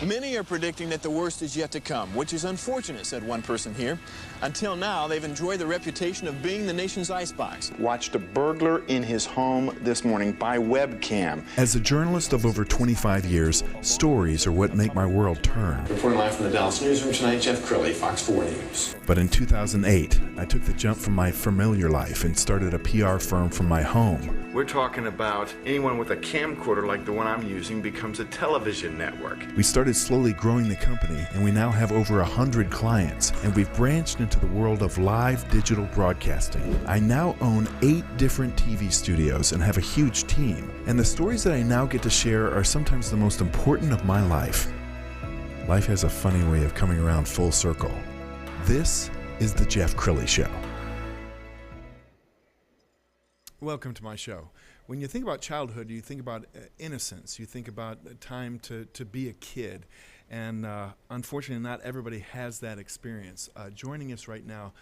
Many are predicting that the worst is yet to come, which is unfortunate, said one person here. Until now, they've enjoyed the reputation of being the nation's icebox. Watched a burglar in his home this morning by webcam. As a journalist of over 25 years, stories are what make my world turn. Reporting live from the Dallas newsroom tonight, Jeff Crilley, Fox 4 News. But in 2008, I took the jump from my familiar life and started a PR firm from my home. We're talking about anyone with a camcorder like the one I'm using becomes a television network. We started slowly growing the company, and we now have over 100 clients, and we've branched into the world of live digital broadcasting. I now own 8 different TV studios and have a huge team, and the stories that I now get to share are sometimes the most important of my life. Life has a funny way of coming around full circle. This is the Jeff Crilley Show. Welcome to my show. When you think about childhood, you think about innocence. You think about time to be a kid. And unfortunately, not everybody has that experience. Joining us right now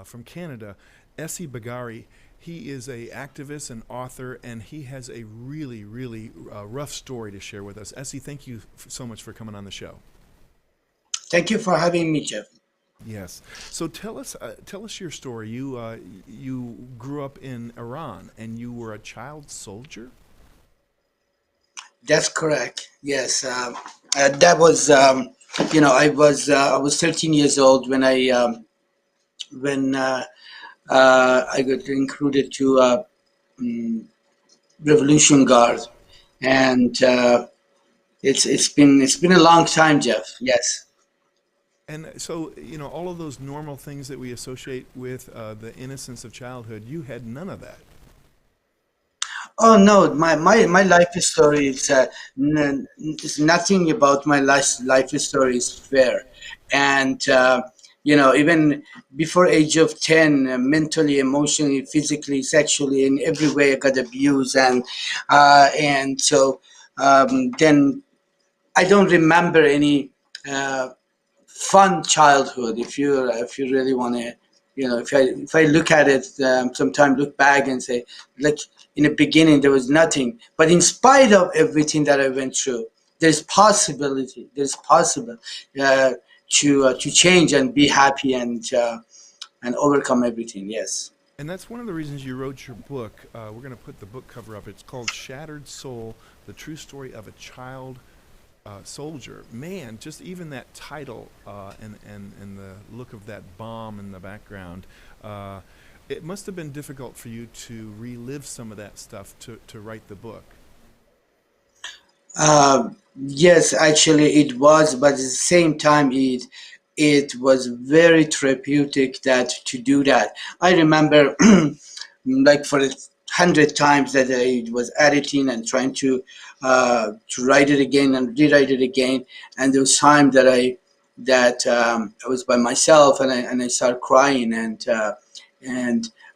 from Canada, Essi Bagheri. He is an activist and author, and he has a really, really rough story to share with us. Essi, thank you so much for coming on the show. Thank you for having me, Jeff. Yes. So tell us your story. You grew up in Iran, and you were a child soldier. That's correct. Yes, that was I was 13 years old when I got recruited to Revolution Guard, and it's been a long time, Jeff. Yes. And so, all of those normal things that we associate with the innocence of childhood, you had none of that. Oh no, my life story is nothing about my life story is fair, and even before age of 10, mentally, emotionally, physically, sexually, in every way, I got abused, and so then I don't remember any fun childhood. If you really want to, if I look at it, sometimes look back and say, like in the beginning there was nothing, but in spite of everything that I went through, there's possibility. There's possible to change and be happy and overcome everything. Yes. And that's one of the reasons you wrote your book. We're going to put the book cover up. It's called Shattered Soul: The True Story of a Child Soldier. Man, just even that title and the look of that bomb in the background, it must have been difficult for you to relive some of that stuff to write the book. Yes, actually it was, but at the same time it was very therapeutic to do that. I remember like for 100 times that I was editing and trying to write it again and rewrite it again, and there was time that I was by myself and I started crying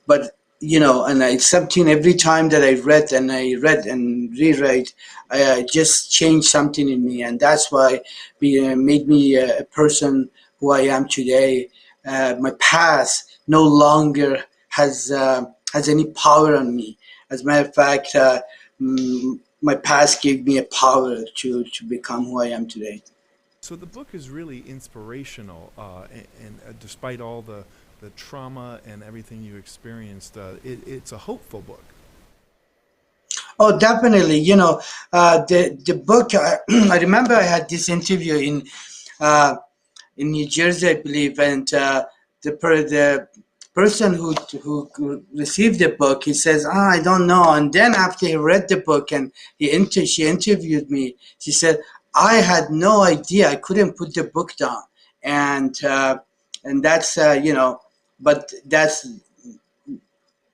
but it's something every time that I read and rewrite, I just changed something in me, and that's why it made me a person who I am today. My past no longer has any power on me. As a matter of fact, my past gave me a power to become who I am today. So the book is really inspirational, and despite all the trauma and everything you experienced, it's a hopeful book. Oh, definitely. The book. I remember I had this interview in New Jersey, I believe, and the person who received the book, he says, I don't know. And then after he read the book and she interviewed me, she said, I had no idea. I couldn't put the book down. And that's, but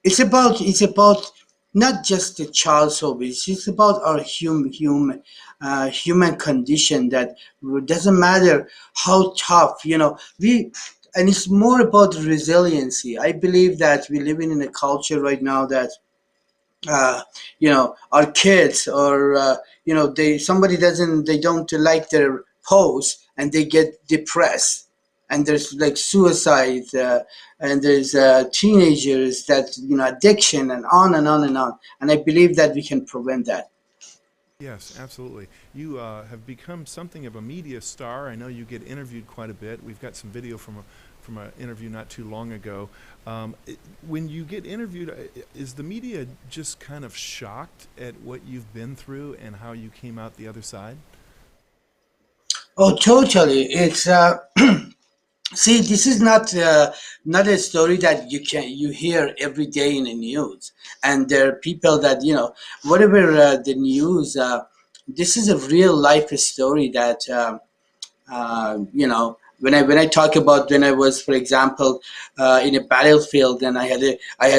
it's about not just the child soul, it's about our human condition, that doesn't matter how tough, and it's more about resiliency. I believe that we're living in a culture right now that, our kids or, they don't like their post and they get depressed. and there's like suicide, and there's teenagers that, addiction, and on and on and on. And I believe that we can prevent that. Yes, absolutely. You have become something of a media star. I know you get interviewed quite a bit. We've got some video from an interview not too long ago. When you get interviewed, is the media just kind of shocked at what you've been through and how you came out the other side? Oh, totally. It's see, this is not a story that you hear every day in the news, and there are people that, whatever the news. This is a real life story that, when I talk about when I was, for example, in a battlefield, and I had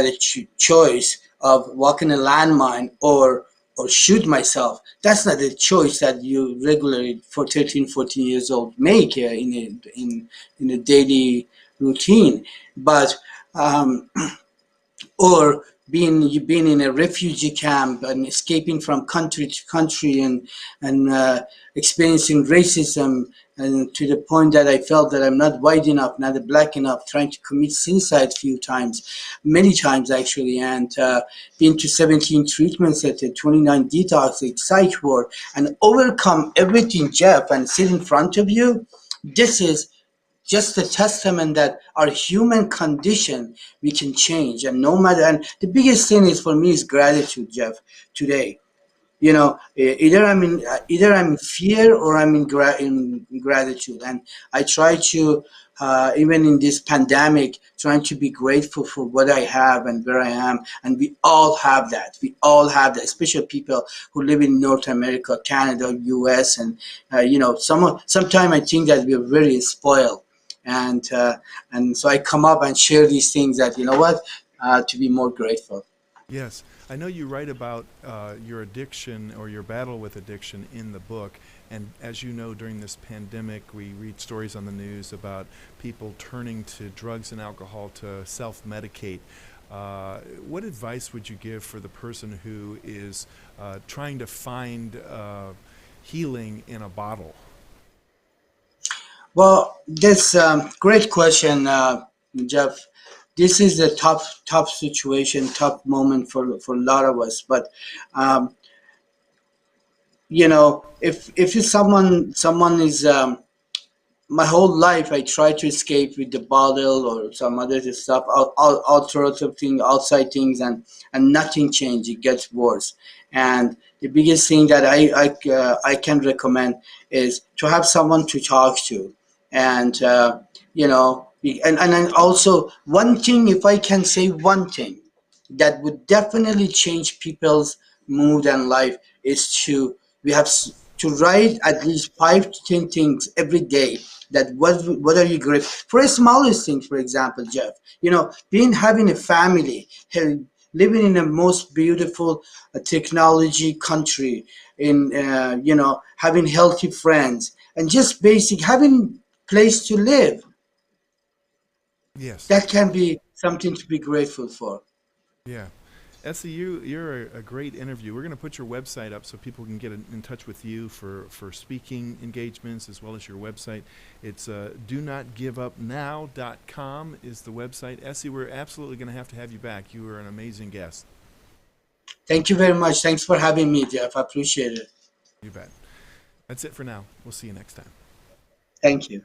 a choice of walking a landmine or shoot myself. That's not a choice that you regularly for 13, 14 years old make in a daily routine. But or being in a refugee camp and escaping from country to country, and experiencing racism, and to the point that I felt that I'm not white enough, not black enough, trying to commit suicide a few times, many times actually, and been to 17 treatments at 29 detox, psych ward, and overcome everything, Jeff, and sit in front of you. This is just a testament that our human condition we can change, and no matter. And the biggest thing is for me is gratitude, Jeff. Today, either I'm in fear or I'm in gratitude, and I try to, even in this pandemic, trying to be grateful for what I have and where I am. And we all have that. We all have that, especially people who live in North America, Canada, US, and sometimes I think that we're very spoiled, and so I come up and share these things that, to be more grateful. Yes. I know you write about your addiction or your battle with addiction in the book. And as you know, during this pandemic, we read stories on the news about people turning to drugs and alcohol to self-medicate. What advice would you give for the person who is trying to find healing in a bottle? Well, that's a great question, Jeff. This is a tough situation, tough moment for a lot of us. But if it's someone is, my whole life I try to escape with the bottle or some other stuff, alternative thing, outside things, and nothing changed. It gets worse. And the biggest thing that I can recommend is to have someone to talk to, and and then also one thing, if I can say one thing that would definitely change people's mood and life, is to we have to write at least 5 to 10 things every day. That what are you grateful for? The smallest things, for example, Jeff. Being having a family, living in the most beautiful technology country, in having healthy friends, and just basic having place to live. Yes. That can be something to be grateful for. Yeah. Essi, you're a great interview. We're going to put your website up so people can get in touch with you for speaking engagements, as well as your website. It's donotgiveupnow.com is the website. Essi, we're absolutely going to have you back. You were an amazing guest. Thank you very much. Thanks for having me, Jeff. I appreciate it. You bet. That's it for now. We'll see you next time. Thank you.